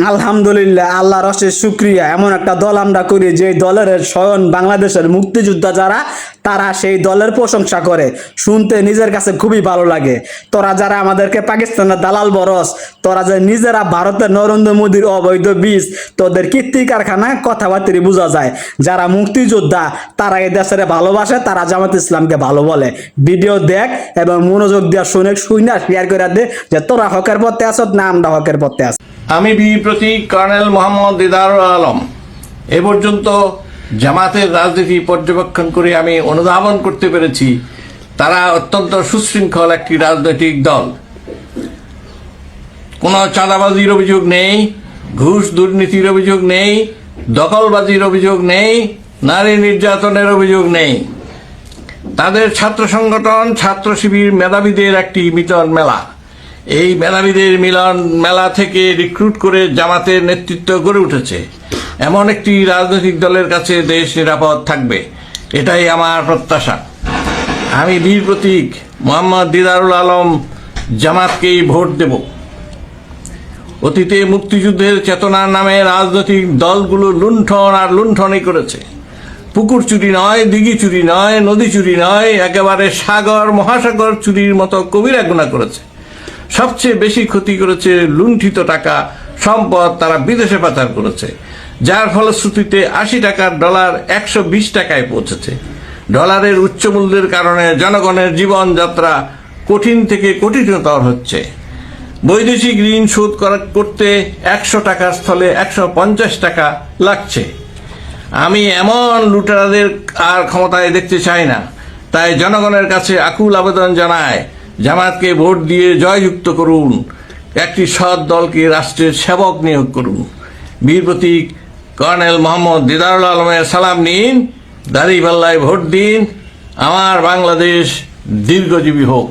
আলহামদুলিল্লাহ, আল্লাহর অশেষ শুকরিয়া। এমন একটা দল আমরা করি যে দলের স্বয়ং বাংলাদেশের মুক্তিযোদ্ধা যারা, তারা সেই দলের প্রশংসা করে, শুনতে নিজের কাছে খুবই ভালো লাগে। তোরা যারা আমাদেরকে পাকিস্তানের দালাল বরস, তোরা যে নিজেরা ভারতের নরেন্দ্র মোদীর অবৈধ বীজ, তোদের কীর্তি কারখানায় কথাবার্তা বোঝা যায়। যারা মুক্তিযোদ্ধা তারা এই দেশের ভালোবাসে, তারা জামাত ইসলামকে ভালো বলে। ভিডিও দেখ এবং মনোযোগ দিয়া শুনে শেয়ার করে দে যে তোরা হকের পথে আসত না আমরা হকের পথে আছি। আমি বীর প্রতীক কর্নেল মোহাম্মদ দিদারুল আলম এ পর্যন্ত জামাতের রাজনীতি পর্যবেক্ষণ করে আমি অনুধাবন করতে পেরেছি তারা অত্যন্ত সুশৃঙ্খল একটি রাজনৈতিক দল। কোনো চাঁদাবাজির অভিযোগ নেই, ঘুষ দুর্নীতির অভিযোগ নেই, দখলবাজির অভিযোগ নেই, নারী নির্যাতনের অভিযোগ নেই। তাদের ছাত্র সংগঠন ছাত্র শিবির মেধাবীদের একটি মিলন মেলা। এই মেধাবীদের মিলন মেলা থেকে রিক্রুট করে জামাতের নেতৃত্ব গড়ে উঠেছে। এমন একটি রাজনৈতিক দলের কাছে দেশ নিরাপদ থাকবে, এটাই আমার প্রত্যাশা। আমি বীর প্রতীক মোহাম্মদ দিদারুল আলম জামাতকেই ভোট দেব। অতীতে মুক্তিযুদ্ধের চেতনার নামে রাজনৈতিক দলগুলো লুণ্ঠন আর লুণ্ঠনই করেছে। পুকুর চুরি নয়, দিঘি চুরি নয়, নদী চুরি নয়, একেবারে সাগর মহাসাগর চুরির মতো কবিরা গুনাহ করেছে। সবচেয়ে বেশি ক্ষতি করেছে লুণ্ঠিত টাকা সম্পদ তারা বিদেশে পাচার করেছে, যার ফলশ্রুতিতে ৮০ টাকার ডলার ১২০ টাকায় পৌঁছেছে। ডলারের উচ্চ মূল্যের কারণে জনগণের জীবনযাত্রা কঠিন থেকে কঠিনতর হচ্ছে। বৈদেশিক ঋণ শোধ করতে ১০০ টাকার স্থলে ১৫০ টাকা লাগছে। আমি এমন লুটেরাদের আর ক্ষমতায় দেখতে চাই না। তাই জনগণের কাছে আকুল আবেদন জানায়, জামাতকে ভোট দিয়ে জয়যুক্ত করুন, একটি সৎ দলকে রাষ্ট্রের সেবক নিয়োগ করুন। বীর প্রতীক কর্নেল মোহাম্মদ দিদারুল আলমের সালাম নিন, দাড়িপাল্লায় ভোট দিন। আমার বাংলাদেশ দীর্ঘজীবী হোক।